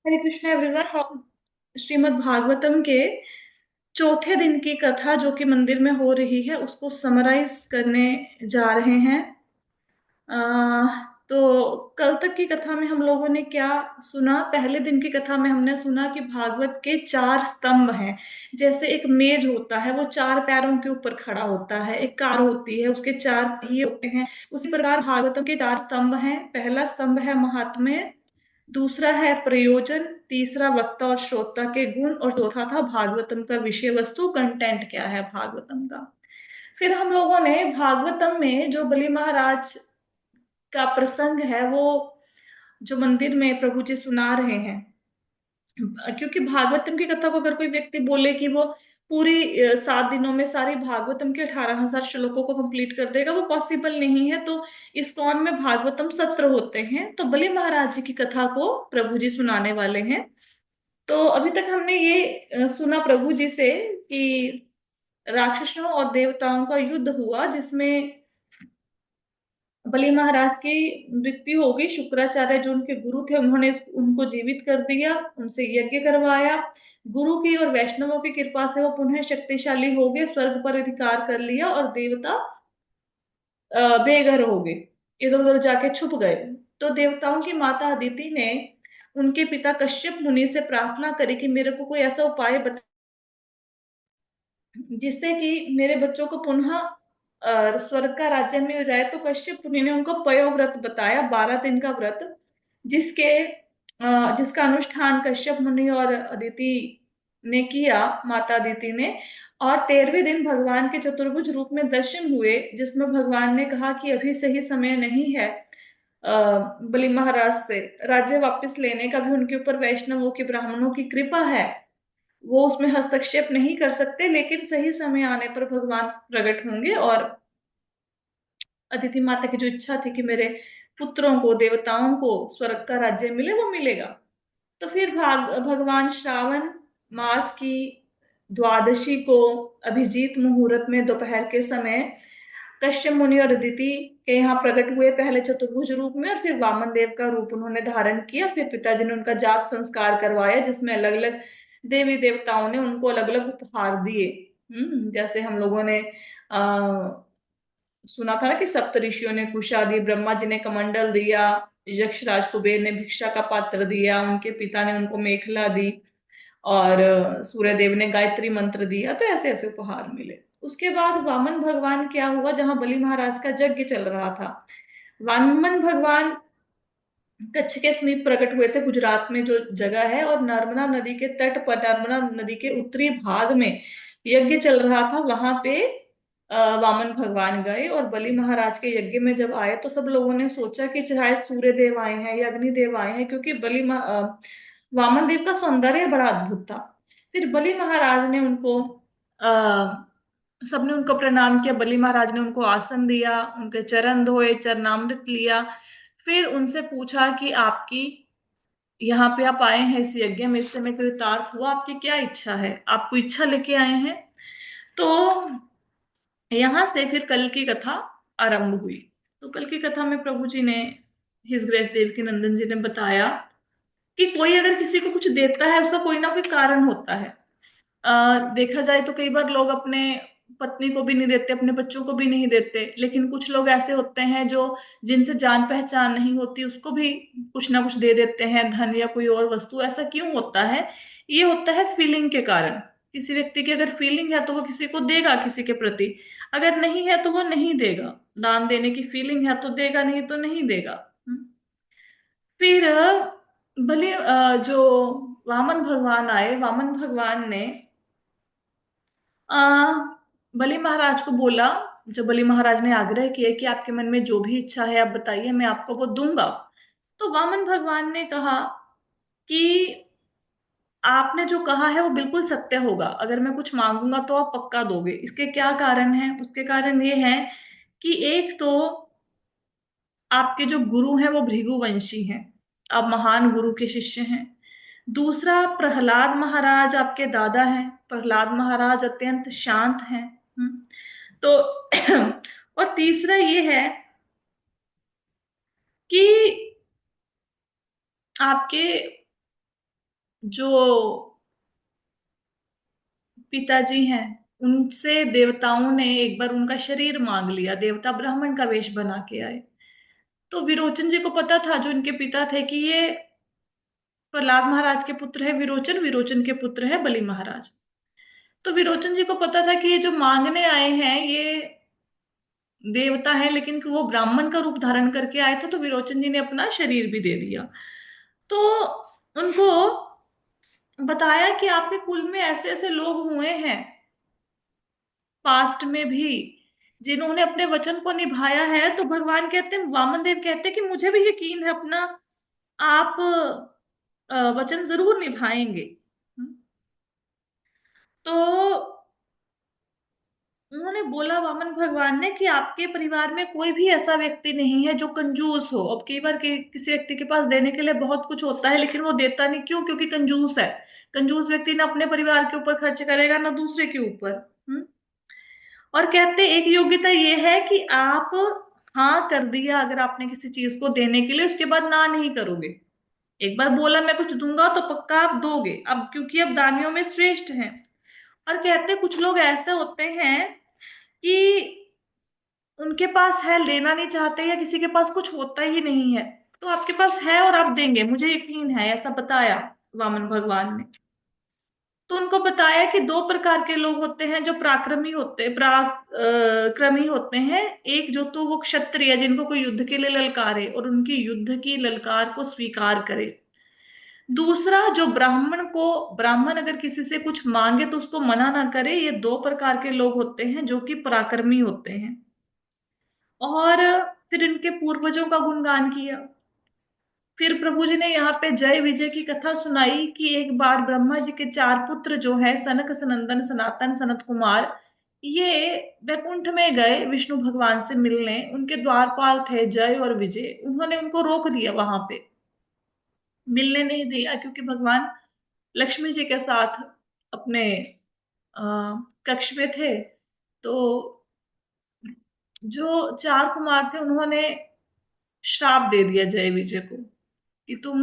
हरे Krishna everyone. हम श्रीमद् भागवतम के चौथे दिन की कथा जो कि मंदिर में हो रही है उसको समराइज करने जा रहे हैं। तो कल तक की कथा में हम लोगों ने क्या सुना? पहले दिन की कथा में हमने सुना कि भागवत के चार स्तंभ हैं। जैसे एक मेज होता है वो चार पैरों के ऊपर खड़ा होता है, एक कार होती है उसके चार पहिए होते हैं, उसी प्रकार भागवतम के चार स्तंभ हैं। पहला स्तंभ है महात्म्य, दूसरा है प्रयोजन, तीसरा वक्ता और श्रोता के गुण, और चौथा था भागवतम का विषय वस्तु, कंटेंट क्या है भागवतम का। फिर हम लोगों ने भागवतम में जो बलि महाराज का प्रसंग है वो जो मंदिर में प्रभु जी सुना रहे हैं, क्योंकि भागवतम की कथा को अगर कोई व्यक्ति बोले कि वो पूरी 7 दिनों में सारी भागवतम के 18,000 श्लोकों को कंप्लीट कर देगा, वो पॉसिबल नहीं है। तो इस्कॉन में भागवतम सत्र होते हैं, तो बलि महाराज जी की कथा को प्रभु जी सुनाने वाले हैं। तो अभी तक हमने ये सुना प्रभु जी से कि राक्षसों और देवताओं का युद्ध हुआ, जिसमें बलि महाराज की मृत्यु हो गई। शुक्राचार्य जो उनके गुरु थे उन्होंने उनको जीवित कर दिया, उनसे यज्ञ करवाया। गुरु की और वैष्णवों की कृपा से वो पुनः शक्तिशाली हो गए, स्वर्ग पर अधिकार कर लिया और देवता बेघर हो गए, इधर उधर जाके छुप गए। तो देवताओं की माता अदिति ने उनके पिता कश्यप मुनि से प्रार्थना करी कि मेरे को कोई ऐसा उपाय बता जिससे कि मेरे बच्चों को पुनः स्वर्ग का राज्य मिल जाए। तो कश्यप मुनि ने उनको पयोव्रत बताया, 12 दिन का व्रत, जिसका अनुष्ठान कश्यप मुनि और अदिति ने किया, माता अदिति ने। और 13वें दिन भगवान के चतुर्भुज रूप में दर्शन हुए, जिसमें भगवान ने कहा कि अभी सही समय नहीं है बलि महाराज से राज्य वापस लेने का। भी उनके ऊपर वैष्णवों की, ब्राह्मणों की कृपा है, वो उसमें हस्तक्षेप नहीं कर सकते, लेकिन सही समय आने पर भगवान प्रकट होंगे और अदिति माता की जो इच्छा थी कि मेरे पुत्रों को, देवताओं को स्वर्ग का राज्य मिले, वो मिलेगा। तो फिर भगवान श्रावण मास की द्वादशी को अभिजीत मुहूर्त में दोपहर के समय कश्यप मुनि और अदिति के यहाँ प्रकट हुए, पहले चतुर्भुज रूप में और फिर वामन देव का रूप उन्होंने धारण किया। फिर पिताजी ने उनका जात संस्कार करवाया, जिसमें अलग अलग देवी देवताओं ने उनको अलग अलग उपहार दिए। जैसे हम लोगों ने सुना था ना कि सप्त ऋषियों ने कुशा दी, ब्रह्मा जी ने कमंडल दिया, यक्षराज कुबेर ने भिक्षा का पात्र दिया, उनके पिता ने उनको मेखला दी, और सूर्य देव ने गायत्री मंत्र दिया। तो ऐसे ऐसे उपहार मिले। उसके बाद वामन भगवान क्या हुआ, जहां बलि महाराज का यज्ञ चल रहा था, वामन भगवान कच्छ के समीप प्रकट हुए थे, गुजरात में जो जगह है, और नर्मदा नदी के तट पर, नर्मदा नदी के उत्तरी भाग में यज्ञ चल रहा था। वहां पे वामन भगवान गए और बलि महाराज के यज्ञ में जब आए तो सब लोगों ने सोचा कि शायद सूर्य देव आए हैं या अग्नि देव आए हैं, क्योंकि वामन देव का सौंदर्य बड़ा अद्भुत था। फिर बलि महाराज ने उनको आ, सबने उनको प्रणाम किया, बलि महाराज ने उनको आसन दिया, उनके चरण धोए, चरणामृत लिया। फिर उनसे पूछा कि आपकी, यहाँ पे आप आए हैं इस यज्ञ में, इस समय कृतार्थ हुआ, आपकी क्या इच्छा है, आप कोई इच्छा लेके आए हैं? तो यहां से फिर कल की कथा आरंभ हुई। तो कल की कथा में प्रभु जी ने, हिज ग्रेस देव की नंदन जी ने बताया कि कोई अगर किसी को कुछ देता है उसका कोई ना कोई कारण होता है। देखा जाए तो कई बार लोग अपने पत्नी को भी नहीं देते, अपने बच्चों को भी नहीं देते, लेकिन कुछ लोग ऐसे होते हैं जो, जिनसे जान पहचान नहीं होती, उसको भी कुछ ना कुछ दे देते हैं, धन या कोई और वस्तु। ऐसा क्यों होता है? ये होता है फीलिंग के कारण। किसी व्यक्ति की अगर फीलिंग है तो वो किसी को देगा किसी के प्रति, अगर नहीं है तो वो नहीं देगा। दान देने की फीलिंग है तो देगा, नहीं तो नहीं देगा। फिर जो वामन भगवान आए, वामन भगवान ने आ, बलि महाराज को बोला, जब बलि महाराज ने आग्रह किया कि आपके मन में जो भी इच्छा है आप बताइए, मैं आपको वो दूंगा। तो वामन भगवान ने कहा कि आपने जो कहा है वो बिल्कुल सत्य होगा, अगर मैं कुछ मांगूंगा तो आप पक्का दोगे। इसके क्या कारण है? उसके कारण ये है कि एक तो आपके जो गुरु हैं वो भृगुवंशी हैं, आप महान गुरु के शिष्य हैं। दूसरा, प्रहलाद महाराज आपके दादा हैं, प्रहलाद महाराज अत्यंत शांत हैं। तो और तीसरा ये है कि आपके जो पिताजी हैं उनसे देवताओं ने एक बार उनका शरीर मांग लिया, देवता ब्राह्मण का वेश बना के आए। तो विरोचन जी को पता था, जो इनके पिता थे, कि ये प्रहलाद महाराज के पुत्र है विरोचन, विरोचन के पुत्र है बलि महाराज। तो विरोचन जी को पता था कि ये जो मांगने आए हैं ये देवता है, लेकिन कि वो ब्राह्मण का रूप धारण करके आए थे, तो विरोचन जी ने अपना शरीर भी दे दिया। तो उनको बताया कि आपके कुल में ऐसे ऐसे लोग हुए हैं पास्ट में भी जिन्होंने अपने वचन को निभाया है। तो भगवान कहते हैं, वामन देव कहते हैं कि मुझे भी यकीन है अपना, आप वचन जरूर निभाएंगे। तो उन्होंने बोला, वामन भगवान ने, कि आपके परिवार में कोई भी ऐसा व्यक्ति नहीं है जो कंजूस हो। अब कई बार किसी व्यक्ति के पास देने के लिए बहुत कुछ होता है लेकिन वो देता नहीं, क्यों? क्योंकि कंजूस है। कंजूस व्यक्ति ना अपने परिवार के ऊपर खर्च करेगा ना दूसरे के ऊपर। और कहते एक योग्यता ये है कि आप हाँ कर दिया अगर आपने किसी चीज को देने के लिए, उसके बाद ना नहीं करोगे। एक बार बोला मैं कुछ दूंगा तो पक्का आप दोगे, अब क्योंकि अब दानियों में श्रेष्ठ हैं। और कहते कुछ लोग ऐसे होते हैं कि उनके पास है, लेना नहीं चाहते, या किसी के पास कुछ होता ही नहीं है, तो आपके पास है और आप देंगे, मुझे यकीन है, ऐसा बताया वामन भगवान ने। तो उनको बताया कि दो प्रकार के लोग होते हैं जो पराक्रमी होते पराक्रमी होते हैं। एक जो तो वो क्षत्रिय है जिनको कोई युद्ध के लिए ललकारे और उनकी युद्ध की ललकार को स्वीकार करे। दूसरा जो ब्राह्मण अगर किसी से कुछ मांगे तो उसको मना ना करे। ये दो प्रकार के लोग होते हैं जो कि पराक्रमी होते हैं। और फिर इनके पूर्वजों का गुणगान किया। फिर प्रभु जी ने यहाँ पे जय विजय की कथा सुनाई कि एक बार ब्रह्मा जी के चार पुत्र जो है, सनक सनंदन सनातन सनत कुमार, ये वैकुंठ में गए विष्णु भगवान से मिलने। उनके द्वारपाल थे जय और विजय, उन्होंने उनको रोक दिया, वहां पे मिलने नहीं दिया, क्योंकि भगवान लक्ष्मी जी के साथ अपने अ, कक्ष में थे। तो जो चार कुमार थे उन्होंने श्राप दे दिया जय विजय को कि तुम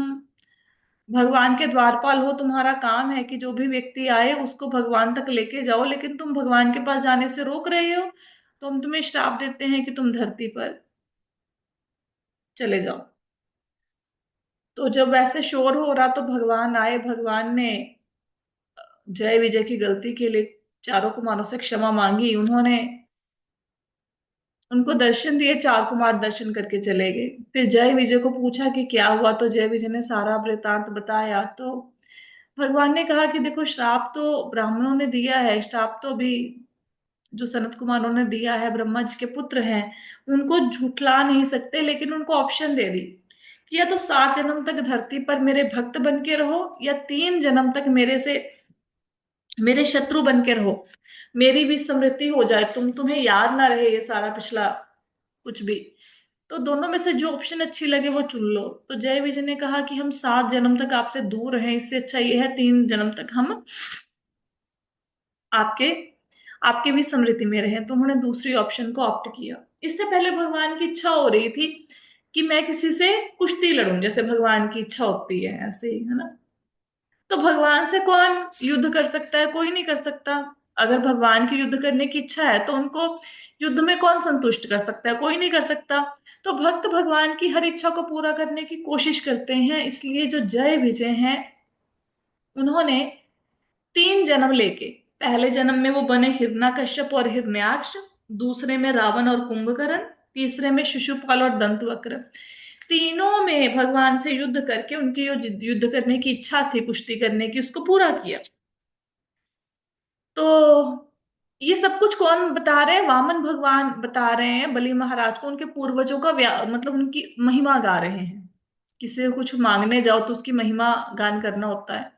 भगवान के द्वारपाल हो, तुम्हारा काम है कि जो भी व्यक्ति आए उसको भगवान तक लेके जाओ, लेकिन तुम भगवान के पास जाने से रोक रहे हो, तो हम तुम्हें श्राप देते हैं कि तुम धरती पर चले जाओ। तो जब ऐसे शोर हो रहा तो भगवान आए। भगवान ने जय विजय की गलती के लिए चारों कुमारों से क्षमा मांगी। उन्होंने उनको दर्शन दिए, चार कुमार दर्शन करके चले गए। फिर जय विजय को पूछा कि क्या हुआ, तो जय विजय ने सारा वृतांत बताया। तो भगवान ने कहा कि देखो, श्राप तो ब्राह्मणों ने दिया है, श्राप तो भी जो सनत कुमारों ने दिया है, ब्रह्मा जी के पुत्र हैं, उनको झुठला नहीं सकते, लेकिन उनको ऑप्शन दे दी कि या तो 7 जन्म तक धरती पर मेरे भक्त बन के रहो, या 3 जन्म तक मेरे शत्रु बन के रहो, मेरी भी स्मृति हो जाए, तुम्हें याद ना रहे ये सारा पिछला कुछ भी। तो दोनों में से जो ऑप्शन अच्छी लगे वो चुन लो। तो जय विजय ने कहा कि हम 7 जन्म तक आपसे दूर हैं, इससे अच्छा ये है 3 जन्म तक हम आपके आपके भी स्मृति में रहे। तो उन्होंने दूसरी ऑप्शन को ऑप्ट किया। इससे पहले भगवान की इच्छा हो रही थी कि मैं किसी से कुश्ती लड़ूं, जैसे भगवान की इच्छा होती है ऐसे ही, है ना। तो भगवान से कौन युद्ध कर सकता है? कोई नहीं कर सकता। अगर भगवान की युद्ध करने की इच्छा है तो उनको युद्ध में कौन संतुष्ट कर सकता है? कोई नहीं कर सकता। तो भक्त भगवान की हर इच्छा को पूरा करने की कोशिश करते हैं। इसलिए जो जय विजय हैं, उन्होंने 3 जन्म लेके, पहले जन्म में वो बने हिरण्यकश्यप और हिरण्याक्ष, दूसरे में रावण और कुंभकर्ण, तीसरे में शिशुपाल और दंतवक्र। तीनों में भगवान से युद्ध करके उनकी जो युद्ध करने की इच्छा थी कुश्ती करने की, उसको पूरा किया। तो ये सब कुछ कौन बता रहे हैं? वामन भगवान बता रहे हैं बलि महाराज को, उनके पूर्वजों का मतलब उनकी महिमा गा रहे हैं। किसी को कुछ मांगने जाओ तो उसकी महिमा गान करना होता है।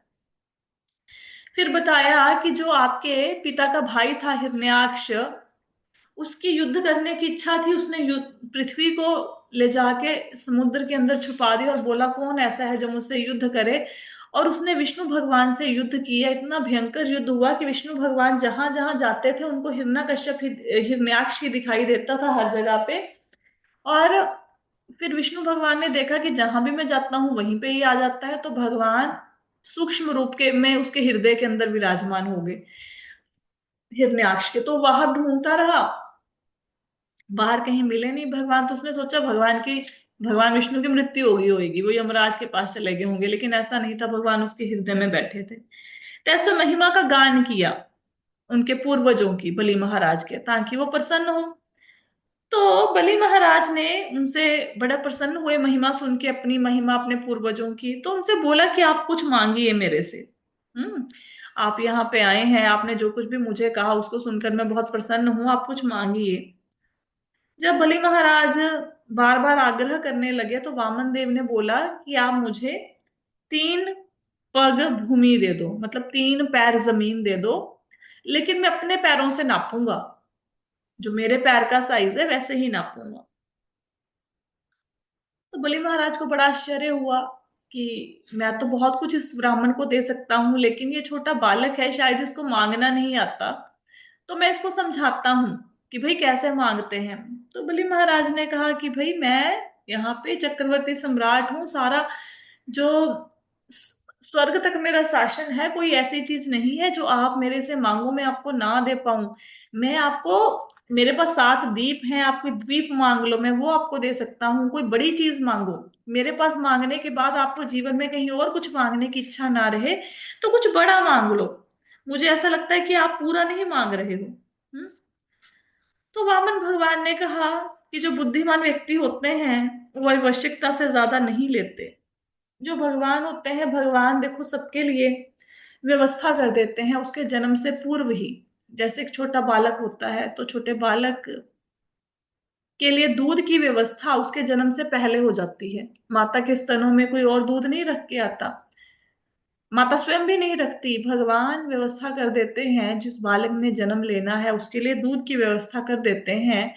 फिर बताया कि जो आपके पिता का भाई था हिरण्याक्ष, उसकी युद्ध करने की इच्छा थी। उसने पृथ्वी को ले जाके समुद्र के अंदर छुपा दिया और बोला कौन ऐसा है जो मुझसे युद्ध करे। और उसने विष्णु भगवान से युद्ध किया। इतना भयंकर युद्ध हुआ कि विष्णु भगवान जहां जहां जाते थे उनको हिरण्यकश्यप हिरण्याक्ष ही दिखाई देता था हर जगह पे। और फिर विष्णु भगवान ने देखा कि जहां भी मैं जाता हूँ वहीं पे ही आ जाता है। तो भगवान सूक्ष्म रूप के में उसके हृदय के अंदर विराजमान हो गए हिरण्याक्ष के। तो वह ढूंढता रहा, बाहर कहीं मिले नहीं भगवान। तो उसने सोचा भगवान विष्णु की मृत्यु होगी होगी, वो यमराज के पास चले गए होंगे, लेकिन ऐसा नहीं था, भगवान उसके हृदय में बैठे थे। तो ऐसे महिमा का गान किया उनके पूर्वजों की, बलि महाराज के, ताकि वो प्रसन्न हो। तो बलि महाराज ने उनसे बड़ा प्रसन्न हुए महिमा सुन के, अपनी महिमा अपने पूर्वजों की। तो उनसे बोला कि आप कुछ मांगिए मेरे से। हम्म आप यहाँ पे आए हैं, आपने जो कुछ भी मुझे कहा उसको सुनकर मैं बहुत प्रसन्न हूं, आप कुछ मांगिए। जब बलि महाराज बार बार आग्रह करने लगे तो वामन देव ने बोला कि आप मुझे 3 पग भूमि दे दो, मतलब 3 पैर जमीन दे दो, लेकिन मैं अपने पैरों से नापूंगा, जो मेरे पैर का साइज है वैसे ही नापूंगा। तो बलि महाराज को बड़ा आश्चर्य हुआ कि मैं तो बहुत कुछ इस ब्राह्मण को दे सकता हूँ, लेकिन ये छोटा बालक है, शायद इसको मांगना नहीं आता, तो मैं इसको समझाता हूँ कि भाई कैसे मांगते हैं। तो बलि महाराज ने कहा कि भाई मैं यहाँ पे चक्रवर्ती सम्राट हूँ, सारा जो स- स्वर्ग तक मेरा शासन है, कोई ऐसी चीज नहीं है जो आप मेरे से मांगो मैं आपको ना दे पाऊं। मैं आपको, मेरे पास 7 द्वीप हैं, आप कोई द्वीप मांग लो, मैं वो आपको दे सकता हूँ। कोई बड़ी चीज मांगो, मेरे पास मांगने के बाद आपको जीवन में कहीं और कुछ मांगने की इच्छा ना रहे, तो कुछ बड़ा मांग लो। मुझे ऐसा लगता है कि आप पूरा नहीं मांग रहे हो। हम्म? तो वामन भगवान ने कहा कि जो बुद्धिमान व्यक्ति होते हैं वो आवश्यकता से ज्यादा नहीं लेते। जो भगवान होते हैं, भगवान देखो सबके लिए व्यवस्था कर देते हैं उसके जन्म से पूर्व ही। जैसे एक छोटा बालक होता है, तो छोटे बालक के लिए दूध की व्यवस्था उसके जन्म से पहले हो जाती है। माता के स्तनों में कोई और दूध नहीं रख के आता, माता स्वयं भी नहीं रखती, भगवान व्यवस्था कर देते हैं। जिस बालक ने जन्म लेना है उसके लिए दूध की व्यवस्था कर देते हैं।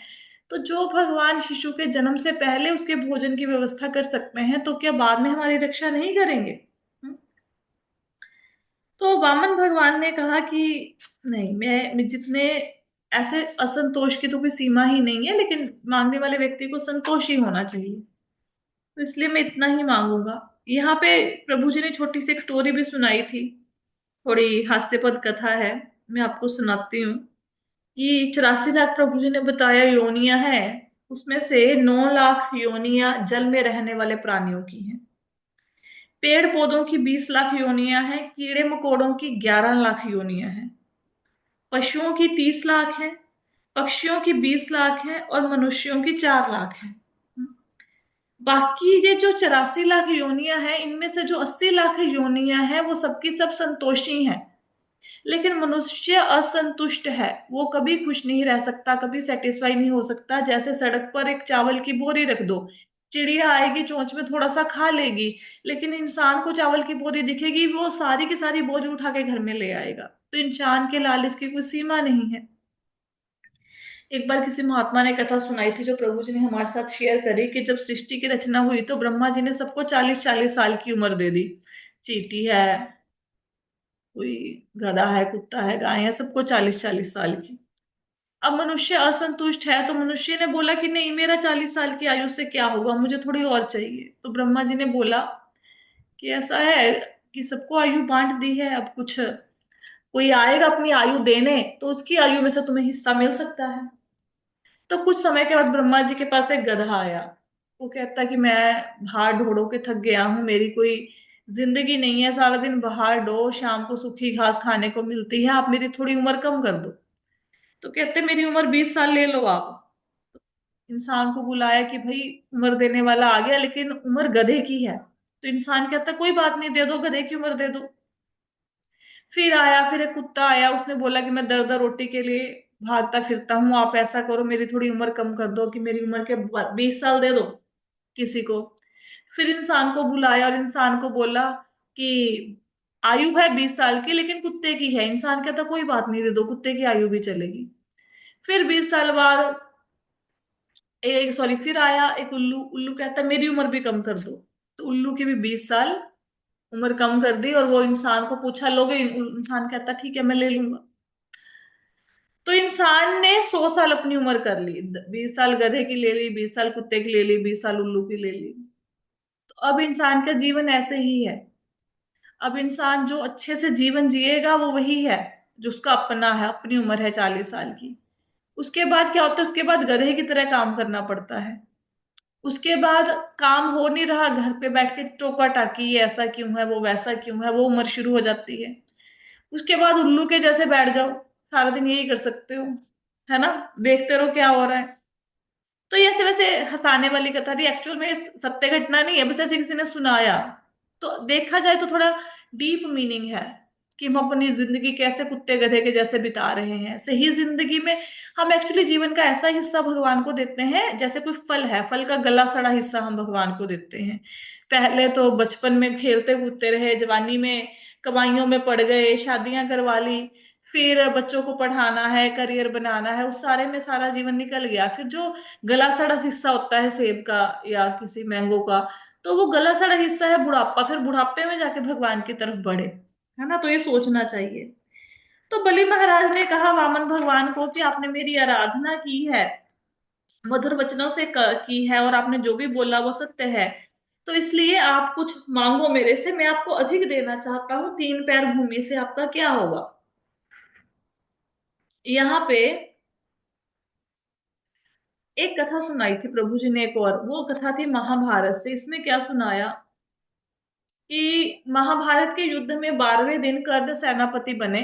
तो जो भगवान शिशु के जन्म से पहले उसके भोजन की व्यवस्था कर सकते हैं, तो क्या बाद में हमारी रक्षा नहीं करेंगे? हम्म? तो वामन भगवान ने कहा कि नहीं, मैं जितने ऐसे असंतोष की तो कोई सीमा ही नहीं है, लेकिन मांगने वाले व्यक्ति को संतोष ही होना चाहिए, तो इसलिए मैं इतना ही मांगूंगा। यहाँ पे प्रभु जी ने छोटी सी एक स्टोरी भी सुनाई थी, थोड़ी हास्यपद कथा है, मैं आपको सुनाती हूँ। कि 84 लाख प्रभु जी ने बताया योनियां हैं, उसमें से 9 लाख योनियां जल में रहने वाले प्राणियों की हैं। पेड़ पौधों की 20 लाख योनियां हैं, कीड़े मकोड़ों की 11 लाख योनियां हैं, पशुओं की 30 लाख हैं, पक्षियों की 20 लाख हैं, और मनुष्यों की 4 लाख हैं। बाकी ये जो 84 लाख योनियां हैं, इनमें से जो 80 लाख योनियां हैं वो सबकी सब संतोषी हैं। लेकिन मनुष्य असंतुष्ट है, वो कभी खुश नहीं रह सकता, कभी सेटिस्फाई नहीं हो सकता। जैसे सड़क पर एक चावल की बोरी रख दो, चिड़िया आएगी चोंच में थोड़ा सा खा लेगी, लेकिन इंसान को चावल की बोरी दिखेगी, वो सारी की सारी बोरी उठा के घर में ले आएगा। तो इंसान के लालच की कोई सीमा नहीं है। एक बार किसी महात्मा ने कथा सुनाई थी, जो प्रभु जी ने हमारे साथ शेयर करी, कि जब सृष्टि की रचना हुई तो ब्रह्मा जी ने सबको 40-40 साल की उम्र दे दी। चींटी है, कोई गधा है, कुत्ता है, गाय है, सबको 40-40 साल की। अब मनुष्य असंतुष्ट है, तो मनुष्य ने बोला कि नहीं, मेरा 40 साल की आयु से क्या होगा, मुझे थोड़ी और चाहिए। तो ब्रह्मा जी ने बोला कि ऐसा है कि सबको आयु बांट दी है, अब कुछ कोई आएगा अपनी आयु देने, तो उसकी आयु में से तुम्हें हिस्सा मिल सकता है। तो कुछ समय के बाद ब्रह्मा जी के पास एक गधा आया। वो कहता कि मैं बाहर ढोड़ो के थक गया हूं, मेरी कोई जिंदगी नहीं है, सारा दिन बाहर डो, शाम को सूखी घास खाने को मिलती है, आप मेरी थोड़ी उम्र कम कर दो। तो कहते मेरी उम्र 20 साल ले लो आप। इंसान को बुलाया कि भाई उम्र देने वाला आ गया, लेकिन उम्र गधे की है। तो इंसान कहता कोई बात नहीं, दे दो, गधे की उम्र दे दो। फिर आया, फिर एक कुत्ता आया, उसने बोला कि मैं दर दर रोटी के लिए भागता फिरता हूँ, आप ऐसा करो मेरी थोड़ी उम्र कम कर दो, कि मेरी उम्र के 20 साल दे दो किसी को। फिर इंसान को बुलाया और इंसान को बोला कि आयु है 20 साल की, लेकिन कुत्ते की है। इंसान कहता कोई बात नहीं, दे दो, कुत्ते की आयु भी चलेगी। फिर 20 साल बाद एक, सॉरी, फिर आया एक उल्लू। उल्लू कहता मेरी उम्र भी कम कर दो। तो उल्लू की भी 20 साल उम्र कम कर दी, और वो इंसान को पूछा लोगे? इंसान कहता ठीक है, मैं ले लूंगा। तो इंसान ने 100 साल अपनी उम्र कर ली, 20 साल गधे की ले ली, 20 साल कुत्ते की ले ली, 20 साल उल्लू की ले ली। तो अब इंसान का जीवन ऐसे ही है। अब इंसान जो अच्छे से जीवन जिएगा वो वही है जो उसका अपना है, अपनी उम्र है 40 साल की। उसके बाद क्या होता है, उसके बाद गधे की तरह काम करना पड़ता है। उसके बाद काम हो नहीं रहा, घर पे बैठ के टोका टाकी, ये ऐसा क्यों है, वो वैसा क्यों है, वो उम्र शुरू हो जाती है। उसके बाद उल्लू के जैसे बैठ जाओ, सारा दिन यही कर सकते हो, है ना, देखते रहो क्या हो रहा है। तो ये ऐसे वैसे हंसाने वाली कथा थी, एक्चुअल में सत्य घटना नहीं है, बस ऐसे किसी ने सुनाया। तो देखा जाए तो थोड़ा डीप मीनिंग है कि हम अपनी जिंदगी कैसे कुत्ते गधे के जैसे बिता रहे हैं। सही जिंदगी में हम एक्चुअली जीवन का ऐसा हिस्सा भगवान को देते हैं, जैसे कोई फल है, फल का गला सड़ा हिस्सा हम भगवान को देते हैं। पहले तो बचपन में खेलते कूदते रहे, जवानी में कमाइयों में पड़ गए, शादियां करवा ली, फिर बच्चों को पढ़ाना है, करियर बनाना है, उस सारे में सारा जीवन निकल गया। फिर जो गला सड़ा हिस्सा होता है सेब का या किसी मैंगो का, तो वो गला सड़ा हिस्सा है बुढ़ापा, फिर बुढ़ापे में जाके भगवान की तरफ बढ़े, है ना। तो ये सोचना चाहिए। तो बलि महाराज ने कहा वामन भगवान को कि आपने मेरी आराधना की है, मधुर वचनों से की है, और आपने जो भी बोला वो सत्य है, तो इसलिए आप कुछ मांगो मेरे से, मैं आपको अधिक देना चाहता हूँ। 3 पैर भूमि से आपका क्या होगा। यहाँ पे एक कथा सुनाई थी प्रभु जी ने, एक और वो कथा थी महाभारत से। इसमें क्या सुनाया कि महाभारत के युद्ध में 12वें दिन कर्ण सेनापति बने।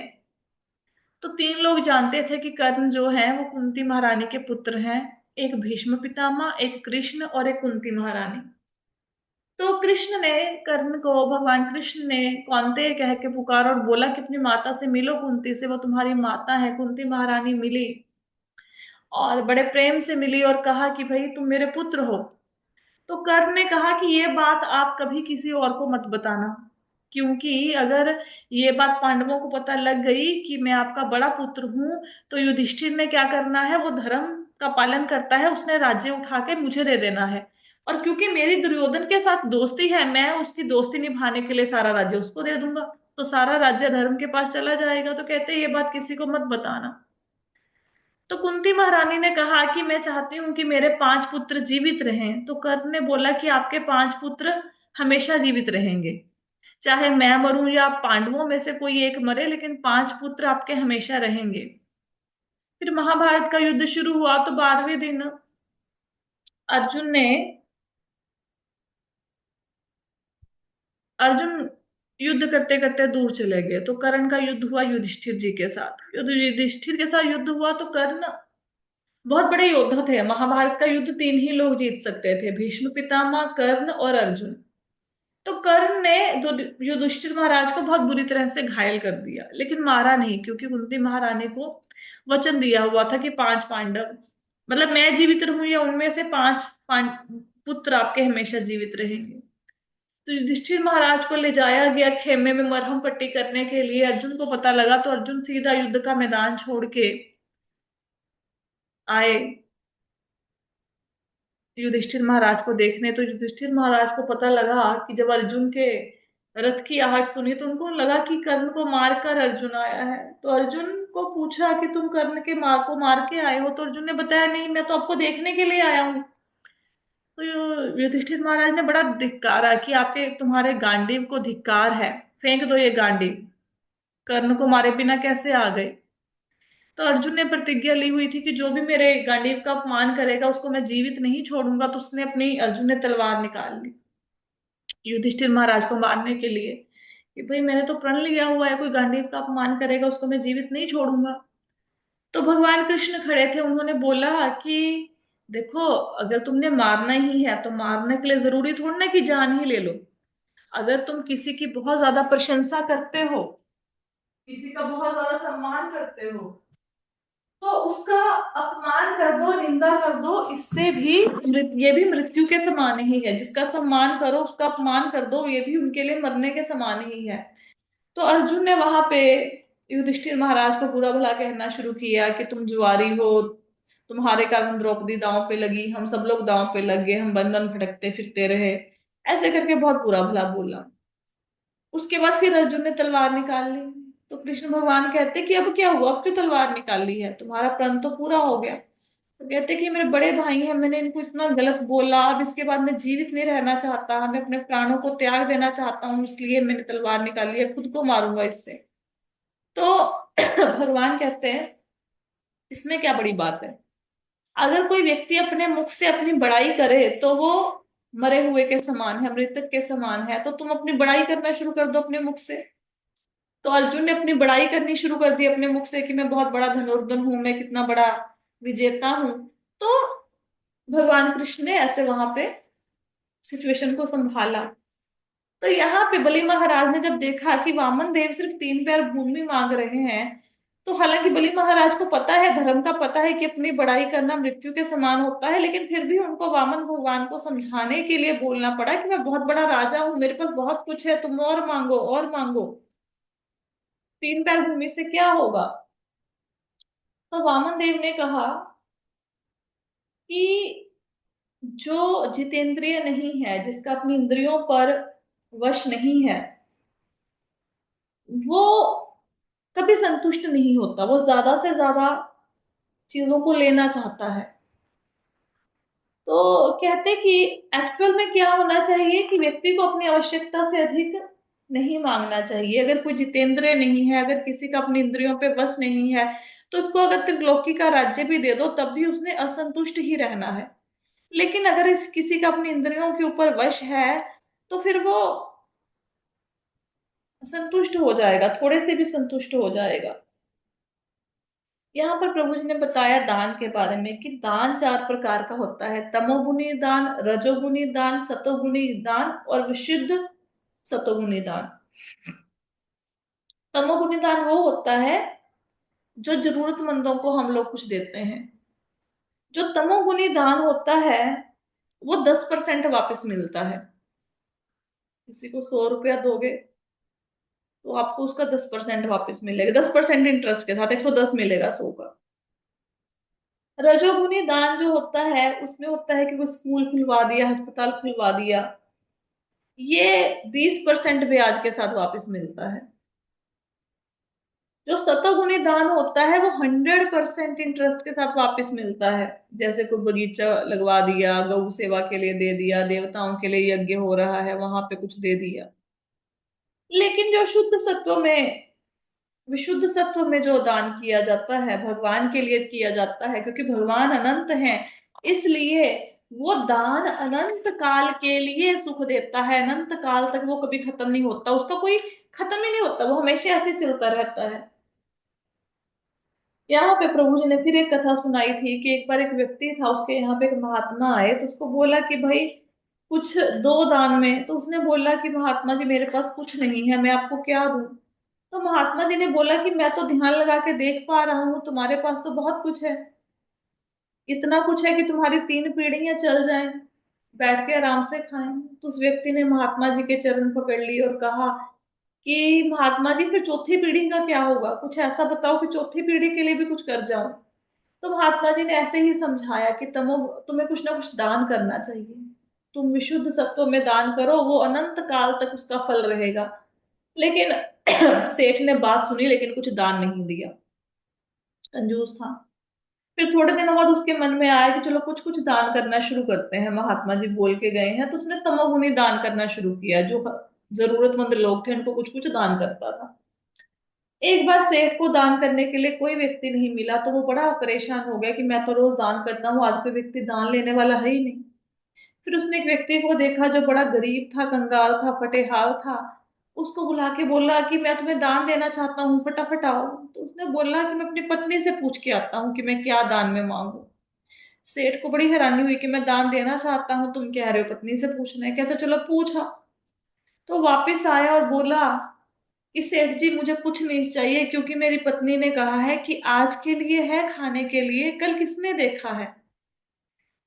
तो 3 लोग जानते थे कि कर्ण जो है वो कुंती महारानी के पुत्र हैं, एक भीष्म पितामह, एक कृष्ण और एक कुंती महारानी। तो कृष्ण ने कर्ण को, भगवान कृष्ण ने कौन्ते कह के पुकारा और बोला कि अपनी माता से मिलो, कुंती से, वो तुम्हारी माता है। कुंती महारानी मिली और बड़े प्रेम से मिली और कहा कि भाई तुम मेरे पुत्र हो। तो कर्ण ने कहा कि ये बात आप कभी किसी और को मत बताना, क्योंकि अगर ये बात पांडवों को पता लग गई कि मैं आपका बड़ा पुत्र हूं, तो युधिष्ठिर ने क्या करना है, वो धर्म का पालन करता है, उसने राज्य उठा के मुझे दे देना है। और क्योंकि मेरी दुर्योधन के साथ दोस्ती है, मैं उसकी दोस्ती निभाने के लिए सारा राज्य उसको दे दूंगा, तो सारा राज्य धर्म के पास चला जाएगा। तो कहते हैं ये बात किसी को मत बताना। तो कुंती महारानी ने कहा कि मैं चाहती हूँ कि मेरे 5 पुत्र जीवित रहें। तो कर्ण ने बोला कि आपके 5 पुत्र हमेशा जीवित रहेंगे, चाहे मैं मरूं या पांडवों में से कोई एक मरे, लेकिन 5 पुत्र आपके हमेशा रहेंगे। फिर महाभारत का युद्ध शुरू हुआ। तो 12वें दिन अर्जुन ने अर्जुन युद्ध करते करते दूर चले गए। तो कर्ण का युद्ध हुआ युधिष्ठिर जी के साथ। युधिष्ठिर के साथ युद्ध हुआ तो कर्ण बहुत बड़े योद्धा थे। महाभारत का युद्ध 3 ही लोग जीत सकते थे, भीष्म पितामह, कर्ण और अर्जुन। तो कर्ण ने युधिष्ठिर महाराज को बहुत बुरी तरह से घायल कर दिया, लेकिन मारा नहीं, क्योंकि कुंती महारानी को वचन दिया हुआ था कि 5 पांडव, मतलब मैं जीवित रहूं या उनमें से 5 पुत्र आपके हमेशा जीवित रहेंगे। तो युधिष्ठिर महाराज को ले जाया गया खेमे में मरहम पट्टी करने के लिए। अर्जुन को पता लगा तो अर्जुन सीधा युद्ध का मैदान छोड़ के आए युधिष्ठिर महाराज को देखने। तो युधिष्ठिर महाराज को पता लगा कि जब अर्जुन के रथ की आहट सुनी तो उनको लगा कि कर्ण को मारकर अर्जुन आया है। तो अर्जुन को पूछा कि तुम कर्ण के मार को मार के आए हो। तो अर्जुन ने बताया नहीं, मैं तो आपको देखने के लिए आया हूँ। तो युधिष्ठिर महाराज ने बड़ा धिक्कारा कि आपके तुम्हारे गांडीव को धिक्कार है, फेंक दो ये गांडीव, कर्ण को मारे बिना कैसे आ गए। तो अर्जुन ने प्रतिज्ञा ली हुई थी कि जो भी मेरे गांडीव का अपमान करेगा उसको मैं जीवित नहीं छोड़ूंगा। तो उसने अपनी, अर्जुन ने तलवार निकाल ली युधिष्ठिर महाराज को मारने के लिए कि भाई मैंने तो प्रण लिया हुआ है, कोई गांडीव का अपमान करेगा उसको मैं जीवित नहीं छोड़ूंगा। तो भगवान कृष्ण खड़े थे, उन्होंने बोला कि देखो, अगर तुमने मारना ही है तो मारने के लिए जरूरी थोड़ी ना कि जान ही ले लो। अगर तुम किसी की बहुत ज्यादा प्रशंसा करते हो, किसी का बहुत ज्यादा सम्मान करते हो, तो उसका अपमान कर दो, निंदा कर दो, इससे भी ये भी मृत्यु के समान ही है। जिसका सम्मान करो उसका अपमान कर दो, ये भी उनके लिए मरने के समान ही है। तो अर्जुन ने वहां पे युधिष्ठिर महाराज को बुरा भला कहना शुरू किया कि तुम जुआरी हो, तुम्हारे कारण द्रौपदी दांव पे लगी, हम सब लोग दांव पे लग गए, हम बंधन भटकते फिरते रहे, ऐसे करके बहुत बुरा भला बोला। उसके बाद फिर अर्जुन ने तलवार निकाल ली। तो कृष्ण भगवान कहते कि अब क्या हुआ, अब क्यों तलवार निकाल ली है, तुम्हारा प्रण तो पूरा हो गया। तो कहते कि मेरे बड़े भाई हैं, मैंने इनको इतना गलत बोला, अब इसके बाद मैं जीवित नहीं रहना चाहता, मैं अपने प्राणों को त्याग देना चाहता हूँ, इसलिए मैंने तलवार निकाली है, खुद को मारूंगा इससे। तो भगवान कहते हैं इसमें क्या बड़ी बात है। अगर कोई व्यक्ति अपने मुख से अपनी बड़ाई करे तो वो मरे हुए के समान है, मृतक के समान है। तो तुम अपनी बड़ाई करना शुरू कर दो अपने मुख से। तो अर्जुन ने अपनी बड़ाई करनी शुरू कर दी अपने मुख से कि मैं बहुत बड़ा धनुर्धर हूं, मैं कितना बड़ा विजेता हूं। तो भगवान कृष्ण ने ऐसे वहां पे सिचुएशन को संभाला। तो यहाँ पे बलि महाराज ने जब देखा कि वामन देव सिर्फ 3 पैर भूमि मांग रहे हैं, तो हालांकि बलि महाराज को पता है, धर्म का पता है कि अपनी बड़ाई करना मृत्यु के समान होता है, लेकिन फिर भी उनको वामन भगवान को समझाने के लिए बोलना पड़ा कि मैं बहुत बड़ा राजा हूं, मेरे पास बहुत कुछ है, तुम और मांगो और मांगो, 3 पैर भूमि से क्या होगा। तो वामन देव ने कहा कि जो जितेंद्रिय नहीं है, जिसका अपनी इंद्रियों पर वश नहीं है, वो कभी संतुष्ट नहीं होता, वो ज्यादा से ज्यादा चीजों को लेना चाहता है। तो कहते कि एक्चुअल में क्या होना चाहिए कि व्यक्ति को अपनी आवश्यकता से अधिक नहीं मांगना चाहिए। अगर कोई जितेंद्रिय नहीं है, अगर किसी का अपनी इंद्रियों पे बस नहीं है, तो उसको अगर त्रिलोकी का राज्य भी दे दो तब भी उसने असंतुष्ट ही रहना है। लेकिन अगर इस किसी का अपनी इंद्रियों के ऊपर वश है, तो फिर वो संतुष्ट हो जाएगा, थोड़े से भी संतुष्ट हो जाएगा। यहाँ पर प्रभु जी ने बताया दान के बारे में कि दान 4 प्रकार का होता है: तमोगुणी दान, रजोगुणी दान, सतोगुणी दान और विशुद्ध सतोगुणी दान। तमोगुणी दान वो होता है जो जरूरतमंदों को हम लोग कुछ देते हैं। जो तमोगुणी दान होता है वो 10% वापस मिलता है। किसी को 100 रुपया दोगे तो आपको उसका 10% वापस मिलेगा, 10% इंटरेस्ट के साथ 110 मिलेगा 100 का। रजोगुनी दान जो होता है उसमें होता है कि वो स्कूल खुलवा दिया, अस्पताल खुलवा दिया, ये 20% ब्याज के साथ वापस मिलता है। जो शतगुणी दान होता है वो 100% इंटरेस्ट के साथ वापस मिलता है। जैसे कोई बगीचा लगवा दिया, गौ सेवा के लिए दे दिया, देवताओं के लिए यज्ञ हो रहा है वहां पे कुछ दे दिया। लेकिन जो शुद्ध सत्व में, विशुद्ध सत्व में जो दान किया जाता है भगवान के लिए किया जाता है, क्योंकि भगवान अनंत हैं, इसलिए वो दान अनंत काल के लिए सुख देता है। अनंत काल तक वो कभी खत्म नहीं होता, उसका कोई खत्म ही नहीं होता, वो हमेशा ऐसे चलता रहता है। यहाँ पे प्रभु जी ने फिर एक कथा सुनाई थी कि एक बार एक व्यक्ति था, उसके यहाँ पे एक महात्मा आए, तो उसको बोला कि भाई कुछ दो दान में। तो उसने बोला कि महात्मा जी मेरे पास कुछ नहीं है, मैं आपको क्या दूं। तो महात्मा जी ने बोला कि मैं तो ध्यान लगा के देख पा रहा हूँ तुम्हारे पास तो बहुत कुछ है, इतना कुछ है कि तुम्हारी 3 पीढ़ियां चल जाएं, बैठ के आराम से खाएं। तो उस व्यक्ति ने महात्मा जी के चरण पकड़ लिए और कहा कि महात्मा जी फिर चौथी पीढ़ी का क्या होगा, कुछ ऐसा बताओ कि चौथी पीढ़ी के लिए भी कुछ कर जाऊं। तो महात्मा जी ने ऐसे ही समझाया कि तुम्हें कुछ ना कुछ दान करना चाहिए, तुम विशुद्ध सत्व में दान करो, वो अनंत काल तक उसका फल रहेगा। लेकिन सेठ ने बात सुनी लेकिन कुछ दान नहीं दिया, कंजूस था। फिर थोड़े दिनों बाद उसके मन में आया कि चलो कुछ कुछ दान करना शुरू करते हैं, महात्मा जी बोल के गए हैं। तो उसने तमोगुनी दान करना शुरू किया, जो जरूरतमंद लोग थे उनको कुछ कुछ दान करता था। एक बार सेठ को दान करने के लिए कोई व्यक्ति नहीं मिला, तो वो बड़ा परेशान हो गया कि मैं तो रोज दान करता हूँ, आज कोई व्यक्ति दान लेने वाला है ही नहीं। फिर उसने एक व्यक्ति को देखा जो बड़ा गरीब था, कंगाल था, फटेहाल था। उसको बुला के बोला कि मैं तुम्हें दान देना चाहता हूँ, फटाफट आओ। तो उसने बोला कि मैं अपनी पत्नी से पूछ के आता हूँ कि मैं क्या दान में मांगू। सेठ को बड़ी हैरानी हुई कि मैं दान देना चाहता हूँ, तुम कह रहे हो पत्नी से पूछना है, कहते चलो पूछा। तो वापिस आया और बोला कि सेठ जी मुझे कुछ नहीं चाहिए, क्योंकि मेरी पत्नी ने कहा है कि आज के लिए है, खाने के लिए कल किसने देखा है।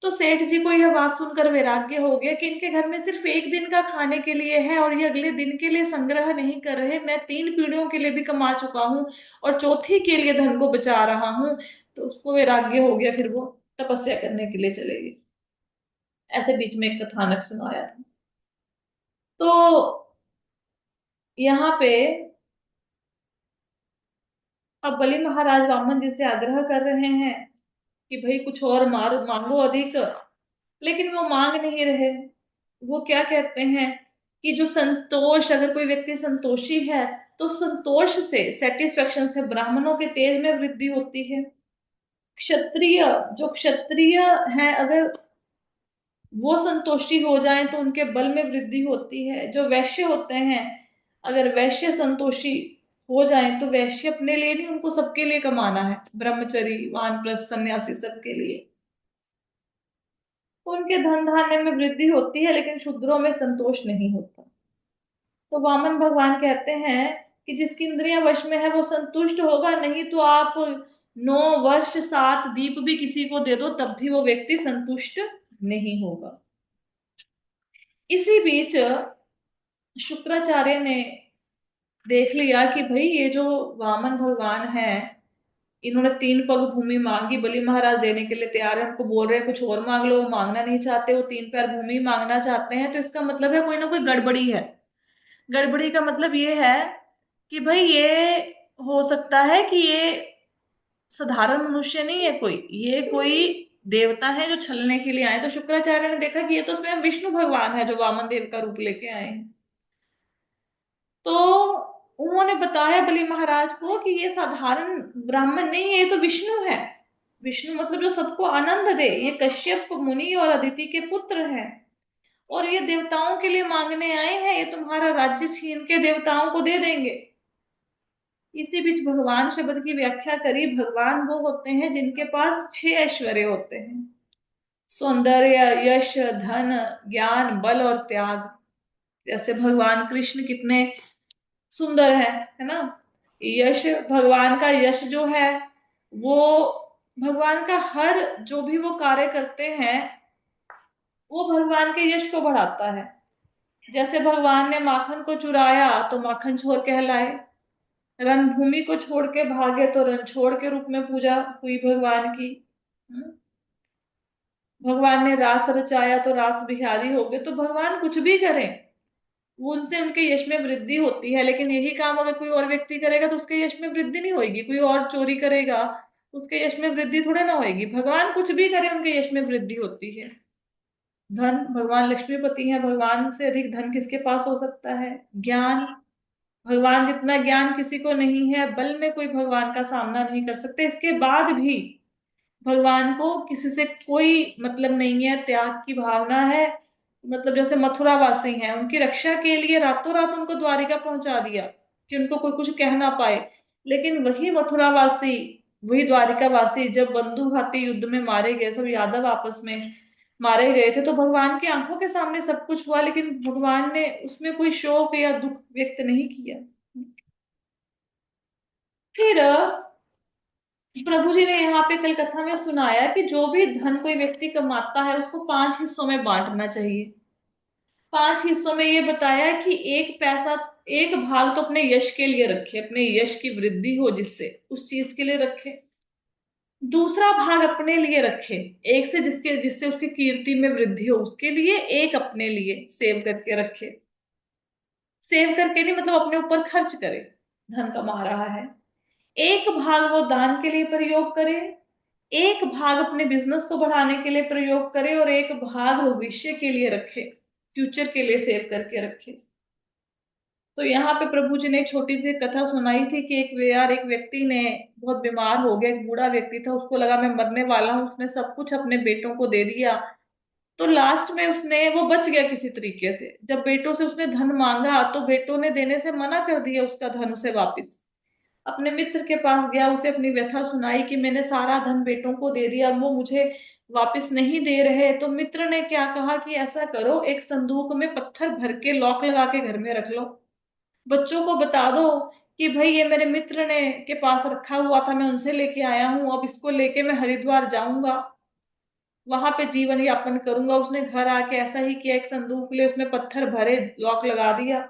तो सेठ जी को यह बात सुनकर वैराग्य हो गया कि इनके घर में सिर्फ एक दिन का खाने के लिए है और ये अगले दिन के लिए संग्रह नहीं कर रहे, मैं 3 पीढ़ियों के लिए भी कमा चुका हूँ और चौथी के लिए धन को बचा रहा हूँ। तो उसको वैराग्य हो गया, फिर वो तपस्या करने के लिए चले गए। ऐसे बीच में एक कथानक सुनाया था। तो यहाँ पे अब बलि महाराज वामन जी से आग्रह कर रहे हैं कि भाई कुछ और मांगो अधिक, लेकिन वो मांग नहीं रहे। वो क्या कहते हैं कि जो संतोष, अगर कोई व्यक्ति संतोषी है तो संतोष से, सेटिस्फेक्शन से ब्राह्मणों के तेज में वृद्धि होती है। क्षत्रिय, जो क्षत्रिय हैं, अगर वो संतुष्टि हो जाए तो उनके बल में वृद्धि होती है। जो वैश्य होते हैं, अगर वैश्य संतोषी हो जाए तो वैश्य अपने लिए नहीं, उनको सबके लिए कमाना है, ब्रह्मचरी वानप्रस्थ सन्यासी सबके लिए, तो उनके धन धान्य में वृद्धि होती है, लेकिन शूद्रों में संतोष नहीं होता। तो वामन भगवान कहते हैं कि जिसकी इंद्रियां वश में है वो संतुष्ट होगा, नहीं तो आप 9 वर्ष 7 दीप भी किसी को दे दो तब भी वो व्यक्ति संतुष्ट नहीं होगा। इसी बीच शुक्राचार्य ने देख लिया कि भाई ये जो वामन भगवान है, इन्होंने 3 पग भूमि मांगी, बलि महाराज देने के लिए तैयार है, उनको बोल रहे हैं कुछ और मांग लो, वो मांगना नहीं चाहते, वो 3 पैर भूमि मांगना चाहते हैं, तो इसका मतलब है कोई ना कोई गड़बड़ी है। गड़बड़ी का मतलब ये है कि भाई ये हो सकता है कि ये साधारण मनुष्य नहीं है कोई, ये कोई देवता है जो छलने के लिए आए। तो शुक्राचार्य ने देखा कि ये तो स्वयं विष्णु भगवान है जो वामन देव का रूप लेके आए हैं। तो उन्होंने बताया बलि महाराज को कि ये साधारण ब्राह्मण नहीं है, ये तो विष्णु है। विष्णु मतलब जो सबको आनंद दे, ये कश्यप मुनि और अदिति के पुत्र हैं, और ये देवताओं के लिए मांगने आए हैं, ये तुम्हारा राज्य छीन के देवताओं को दे देंगे। इसी बीच भगवान शब्द की व्याख्या करी। भगवान वो होते हैं जिनके पास 6 ऐश्वर्य होते हैं, सौंदर्य, यश, धन, ज्ञान, बल और त्याग। जैसे भगवान कृष्ण कितने सुंदर है ना। यश, भगवान का यश जो है वो, भगवान का हर जो भी वो कार्य करते हैं वो भगवान के यश को बढ़ाता है। जैसे भगवान ने माखन को चुराया तो माखन छोर कहलाए, रणभूमि को छोड़ के भागे तो रणछोड़ के रूप में पूजा हुई भगवान की। हम्म? भगवान ने रास रचाया तो रास बिहारी हो गए। तो भगवान कुछ भी करें, वो उनसे उनके यश में वृद्धि होती है। लेकिन यही काम अगर कोई और व्यक्ति करेगा तो उसके यश में वृद्धि नहीं होगी। कोई और चोरी करेगा उसके यश में वृद्धि थोड़े ना होगी। भगवान कुछ भी करे उनके यश में वृद्धि होती है। धन, भगवान लक्ष्मीपति हैं, भगवान से अधिक धन किसके पास हो सकता है। ज्ञान, भगवान जितना ज्ञान किसी को नहीं है, बल में कोई भगवान का सामना नहीं कर सकते। इसके बाद भी भगवान को किसी से कोई मतलब नहीं है, त्याग की भावना है। मतलब जैसे मथुरा वासी हैं, उनकी रक्षा के लिए रातों रात उनको द्वारिका पहुंचा दिया कि उनको कोई कुछ कह ना पाए। लेकिन वही मथुरा वासी, वही द्वारिका वासी जब बंधु घाती युद्ध में मारे गए, सब यादव आपस में मारे गए थे, तो भगवान की आंखों के सामने सब कुछ हुआ, लेकिन भगवान ने उसमें कोई शोक या दुख व्यक्त नहीं किया। फिर प्रभु जी ने यहाँ पे कल कथा में सुनाया कि जो भी धन कोई व्यक्ति कमाता है उसको 5 हिस्सों में बांटना चाहिए। 5 हिस्सों में ये बताया कि 1 पैसा, 1 भाग तो अपने यश के लिए रखे, अपने यश की वृद्धि हो जिससे, उस चीज के लिए रखे। दूसरा भाग अपने लिए रखे, एक से जिसके जिससे उसकी कीर्ति में वृद्धि हो उसके लिए, एक अपने लिए सेव करके रखे। सेव करके नहीं मतलब अपने ऊपर खर्च करे, धन कमा रहा है। 1 भाग वो दान के लिए प्रयोग करे, 1 भाग अपने बिजनेस को बढ़ाने के लिए प्रयोग करे, और 1 भाग भविष्य के लिए रखे, फ्यूचर के लिए सेव करके रखे। तो यहाँ पे प्रभु जी ने एक छोटी सी कथा सुनाई थी कि एक व्यक्ति ने बहुत बीमार हो गया, एक बूढ़ा व्यक्ति था, उसको लगा मैं मरने वाला हूँ, उसने सब कुछ अपने बेटों को दे दिया। तो लास्ट में उसने, वो बच गया किसी तरीके से। जब बेटों से उसने धन मांगा तो बेटों ने देने से मना कर दिया उसका धन उसे वापिस। अपने मित्र के पास गया, उसे अपनी व्यथा सुनाई कि मैंने सारा धन बेटों को दे दिया, वो मुझे वापस नहीं दे रहे। तो मित्र ने क्या कहा कि ऐसा करो, एक संदूक में पत्थर भर के लॉक लगा के घर में रख लो, बच्चों को बता दो कि भाई ये मेरे मित्र ने के पास रखा हुआ था, मैं उनसे लेके आया हूं, अब इसको लेके मैं हरिद्वार जाऊंगा, वहां पे जीवन यापन करूंगा। उसने घर आके ऐसा ही किया, एक संदूक ले, उसमें पत्थर भरे, लॉक लगा दिया।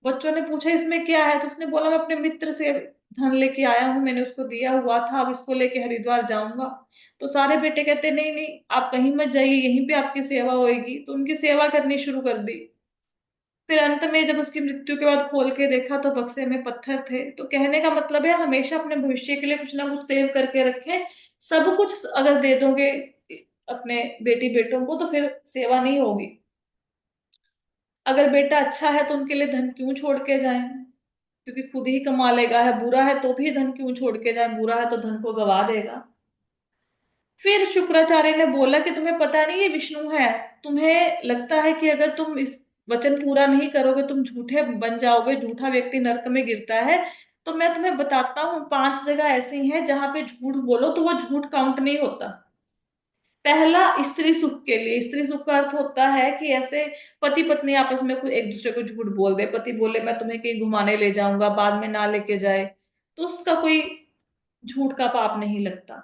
बच्चों ने पूछा इसमें क्या है, तो उसने बोला मैं अपने मित्र से धन लेके आया हूँ, मैंने उसको दिया हुआ था, अब इसको लेके हरिद्वार जाऊंगा। तो सारे बेटे कहते नहीं नहीं, आप कहीं मत जाइए, यहीं पे आपकी सेवा होएगी। तो उनकी सेवा करनी शुरू कर दी। फिर अंत में जब उसकी मृत्यु के बाद खोल के देखा तो बक्से में पत्थर थे। तो कहने का मतलब है हमेशा अपने भविष्य के लिए कुछ ना कुछ सेव करके रखें। सब कुछ अगर दे दोगे अपने बेटी बेटों को तो फिर सेवा नहीं होगी। अगर बेटा अच्छा है तो उनके लिए धन क्यों छोड़ के जाए, क्योंकि खुद ही कमा लेगा। है बुरा है तो भी धन क्यों छोड़ के जाए, बुरा है तो धन को गवा देगा। फिर शुक्राचार्य ने बोला कि तुम्हें पता नहीं ये विष्णु है, तुम्हें लगता है कि अगर तुम इस वचन पूरा नहीं करोगे तुम झूठे बन जाओगे, झूठा व्यक्ति नरक में गिरता है। तो मैं तुम्हें बताता हूँ 5 जगह ऐसी हैं जहां पे झूठ बोलो तो वो झूठ काउंट नहीं होता। पहला, स्त्री सुख के लिए। स्त्री सुख का अर्थ होता है कि ऐसे पति पत्नी आपस में कोई एक दूसरे को झूठ बोल दे, पति बोले मैं तुम्हें कहीं घुमाने ले जाऊंगा, बाद में ना लेके जाए, तो उसका कोई झूठ का पाप नहीं लगता।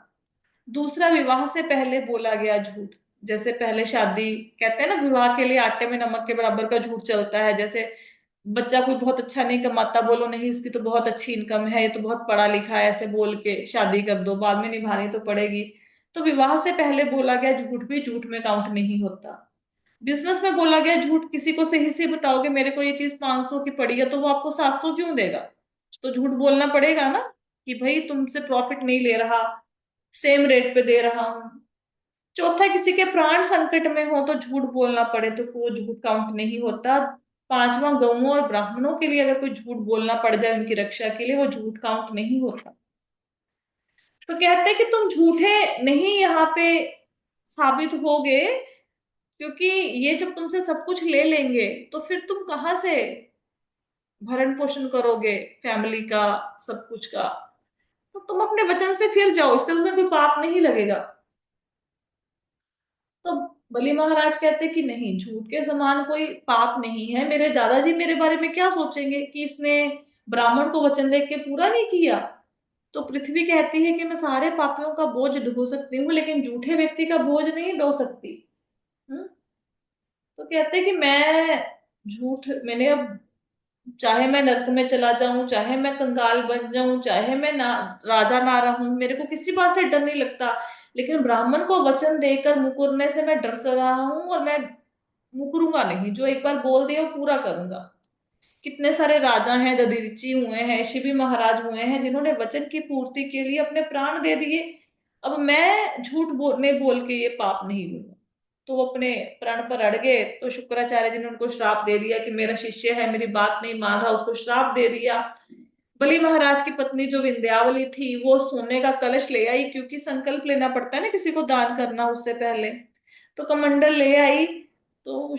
दूसरा, विवाह से पहले बोला गया झूठ। जैसे पहले शादी, कहते हैं ना विवाह के लिए आटे में नमक के बराबर का झूठ चलता है। जैसे बच्चा कोई बहुत अच्छा नहीं कमाता, बोलो नहीं इसकी तो बहुत अच्छी इनकम है, ये तो बहुत पढ़ा लिखा है, ऐसे बोल के शादी कर दो, बाद में निभानी तो पड़ेगी। तो विवाह से पहले बोला गया झूठ भी झूठ में काउंट नहीं होता। बिजनेस में बोला गया झूठ, किसी को सही से बताओगे मेरे को ये चीज 500 की पड़ी है तो वो आपको 700 क्यों देगा, तो झूठ बोलना पड़ेगा ना कि भाई तुमसे प्रॉफिट नहीं ले रहा, सेम रेट पे दे रहा हूं। चौथा, किसी के प्राण संकट में हो तो झूठ बोलना पड़े तो वो झूठ काउंट नहीं होता। पांचवा, गौओं और ब्राह्मणों के लिए अगर कोई झूठ बोलना पड़ जाए उनकी रक्षा के लिए, वो झूठ काउंट नहीं होता। तो कहते हैं कि तुम झूठे नहीं यहाँ पे साबित होगे, क्योंकि ये जब तुमसे सब कुछ ले लेंगे तो फिर तुम कहाँ से भरण पोषण करोगे फैमिली का, सब कुछ का। तो तुम अपने वचन से फिर जाओ, इससे तुम्हें कोई पाप नहीं लगेगा। तो बलि महाराज कहते कि नहीं, झूठ के समान कोई पाप नहीं है। मेरे दादाजी मेरे बारे में क्या सोचेंगे कि इसने ब्राह्मण को वचन दे के पूरा नहीं किया। तो पृथ्वी कहती है कि मैं सारे पापियों का बोझ ढो सकती हूँ लेकिन झूठे व्यक्ति का बोझ नहीं ढो सकती। हम्म? तो कहते हैं कि मैं झूठ, मैंने अब चाहे मैं नरक में चला जाऊं, चाहे मैं कंगाल बन जाऊं, चाहे मैं ना राजा ना रहूं, मेरे को किसी बात से डर नहीं लगता। लेकिन ब्राह्मण को वचन देकर मुकुरने से मैं डर सा रहा हूं, और मैं मुकरूंगा नहीं, जो एक बार बोल दिया वो पूरा करूंगा। कितने सारे राजा हैं, दधीचि हुए हैं, शिवी महाराज हुए हैं जिन्होंने वचन की पूर्ति के लिए अपने प्राण दे दिए। अब मैं झूठ बोलने बोल के ये पाप नहीं लूंगा। तो वो अपने प्राण पर अड़ गए। तो शुक्राचार्य जी ने उनको श्राप दे दिया कि मेरा शिष्य है मेरी बात नहीं मान रहा, उसको श्राप दे दिया। बलि महाराज की पत्नी जो विंध्यावली थी वो सोने का कलश ले आई, क्योंकि संकल्प लेना पड़ता है ना किसी को दान करना उससे पहले। तो कमंडल ले आई। तो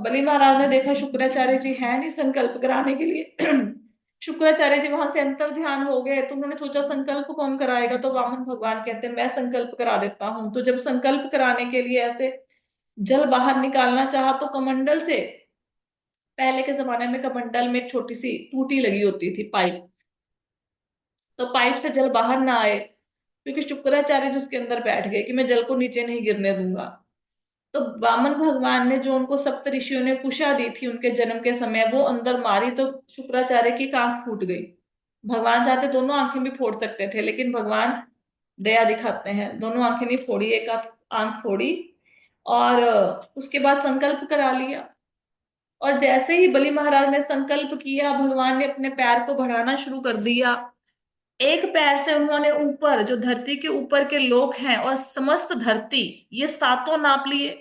बलि महाराज ने देखा शुक्राचार्य जी है नहीं संकल्प कराने के लिए। शुक्राचार्य जी वहां से अंतर ध्यान हो गए, तो उन्होंने सोचा संकल्प कौन कराएगा। तो वामन भगवान कहते हैं मैं संकल्प करा देता हूँ। तो जब संकल्प कराने के लिए ऐसे जल बाहर निकालना चाहा तो कमंडल से, पहले के जमाने में कमंडल में एक छोटी सी टूटी लगी होती थी पाइप, तो पाइप से जल बाहर ना आए, क्योंकि शुक्राचार्य जी उसके अंदर बैठ गए कि मैं जल को नीचे नहीं गिरने दूंगा। तो वामन भगवान ने जो उनको सप्त ऋषियों ने कुशा दी थी उनके जन्म के समय, वो अंदर मारी तो शुक्राचार्य की एक आंख फूट गई। भगवान चाहते दोनों आंखें भी फोड़ सकते थे, लेकिन भगवान दया दिखाते हैं, दोनों आंखें नहीं फोड़ी, एक आंख फोड़ी। और उसके बाद संकल्प करा लिया। और जैसे ही बलि महाराज ने संकल्प किया, भगवान ने अपने पैर को बढ़ाना शुरू कर दिया। एक पैर से उन्होंने ऊपर जो धरती के ऊपर के लोक हैं और समस्त धरती, ये सातों नाप लिए।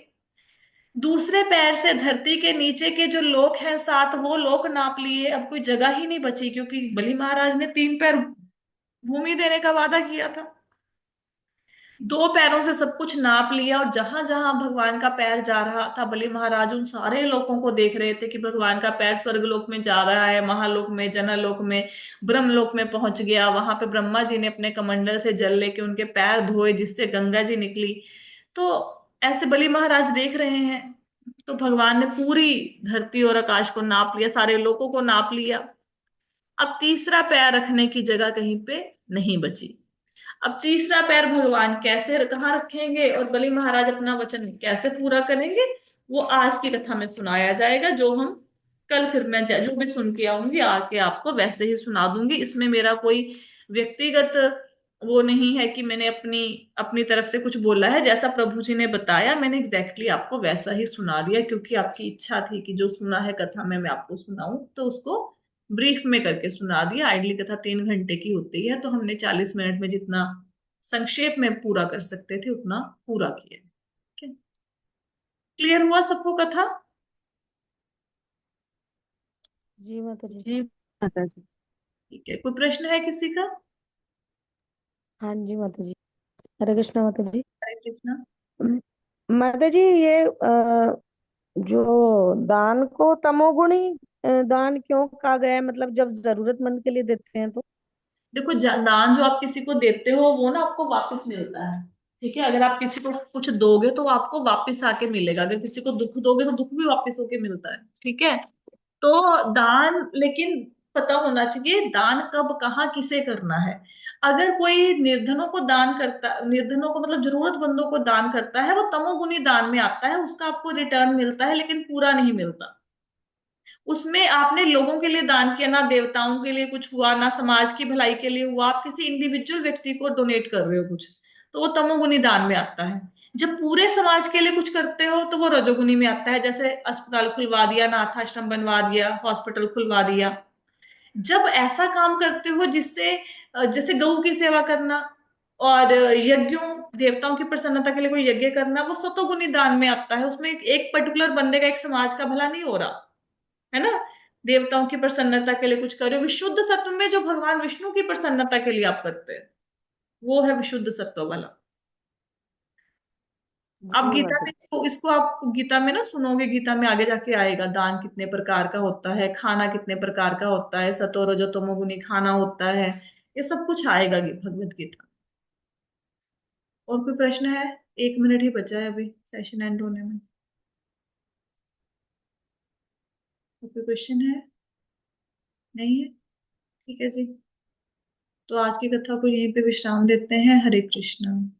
दूसरे पैर से धरती के नीचे के जो लोक हैं सात, वो लोक नाप लिए। अब कोई जगह ही नहीं बची, क्योंकि बलि महाराज ने 3 पैर भूमि देने का वादा किया था। 2 पैरों से सब कुछ नाप लिया, और जहां जहां भगवान का पैर जा रहा था बलि महाराज उन सारे लोगों को देख रहे थे कि भगवान का पैर स्वर्गलोक में जा रहा है, महालोक में, जनलोक में, ब्रह्मलोक में पहुंच गया। वहां पे ब्रह्मा जी ने अपने कमंडल से जल लेके उनके पैर धोए, जिससे गंगा जी निकली। तो ऐसे बलि महाराज देख रहे हैं। तो भगवान ने पूरी धरती और आकाश को नाप लिया, सारे लोगों को नाप लिया। अब तीसरा पैर रखने की जगह कहीं पे नहीं बची। अब तीसरा पैर भगवान कैसे कहाँ रखेंगे और बलि महाराज अपना वचन कैसे पूरा करेंगे, वो आज की कथा में सुनाया जाएगा, जो हम कल फिर मैं जो भी सुन के आऊंगी आके आपको वैसे ही सुना दूंगी। इसमें मेरा कोई व्यक्तिगत वो नहीं है कि मैंने अपनी अपनी तरफ से कुछ बोला है। जैसा प्रभु जी ने बताया मैंने एग्जैक्टली आपको वैसा ही सुना दिया, क्योंकि आपकी इच्छा थी कि जो सुना है कथा में मैं आपको सुनाऊं, तो उसको ब्रीफ में करके सुना दिया। आइडली कथा 3 घंटे की होती है, तो हमने 40 मिनट में जितना संक्षेप में पूरा कर सकते थे उतना पूरा किया। ठीक है, क्लियर हुआ सबको कथा? जी माता जी। जी माता जी। ठीक है, कोई प्रश्न है किसी का? हाँ जी माता जी। हरे कृष्णा माता जी। हरे कृष्णा। म- माता जी, ये जो दान को तमोगुणी दान क्यों कहा गया है? मतलब जब जरूरतमंद के लिए देते हैं तो। देखो, दान जो आप किसी को देते हो वो ना आपको वापस मिलता है। ठीक है, अगर आप किसी को कुछ दोगे तो वो आपको वापस आके मिलेगा, अगर किसी को दुख दोगे तो दुख भी वापस होके मिलता है। ठीक है, तो दान लेकिन पता होना चाहिए दान कब कहाँ किसे करना है। अगर कोई निर्धनों को दान करता, निर्धनों को मतलब जरूरतमंदों को दान करता है, वो तमोगुनी दान में आता है, उसका आपको रिटर्न मिलता है लेकिन पूरा नहीं मिलता। उसमें आपने लोगों के लिए दान किया, ना देवताओं के लिए कुछ हुआ, ना समाज की भलाई के लिए हुआ, आप किसी इंडिविजुअल व्यक्ति को डोनेट कर रहे हो कुछ, तो वो तमोगुनी दान में आता है। जब पूरे समाज के लिए कुछ करते हो तो वो रजोगुनी में आता है, जैसे अस्पताल खुलवा दिया, अनाथ आश्रम बनवा दिया, हॉस्पिटल खुलवा दिया। जब ऐसा काम करते हो जिससे जैसे गऊ की सेवा करना और यज्ञों, देवताओं की प्रसन्नता के लिए कोई यज्ञ करना, वो सतोगुनी दान में आता है। उसमें एक पर्टिकुलर बंदे का, एक समाज का भला नहीं हो रहा है ना। देवताओं की प्रसन्नता के लिए कुछ कर रहे हो, विशुद्ध सत्व में जो भगवान विष्णु की प्रसन्नता के लिए आप करते हैं, वो है विशुद्ध सत्व वाला। आप जी गीता माता में जी। इसको आप गीता में ना सुनोगे, गीता में आगे जाके आएगा दान कितने प्रकार का होता है, खाना कितने प्रकार का होता है, सतो रजो तमोगुनी खाना होता है, ये सब कुछ आएगा भगवत गीता। और कोई प्रश्न है? 1 मिनट ही बचा है अभी सेशन एंड होने में। और कोई क्वेश्चन है? नहीं है? ठीक है जी, तो आज की कथा को यहीं पे विश्राम देते हैं। हरे कृष्णा।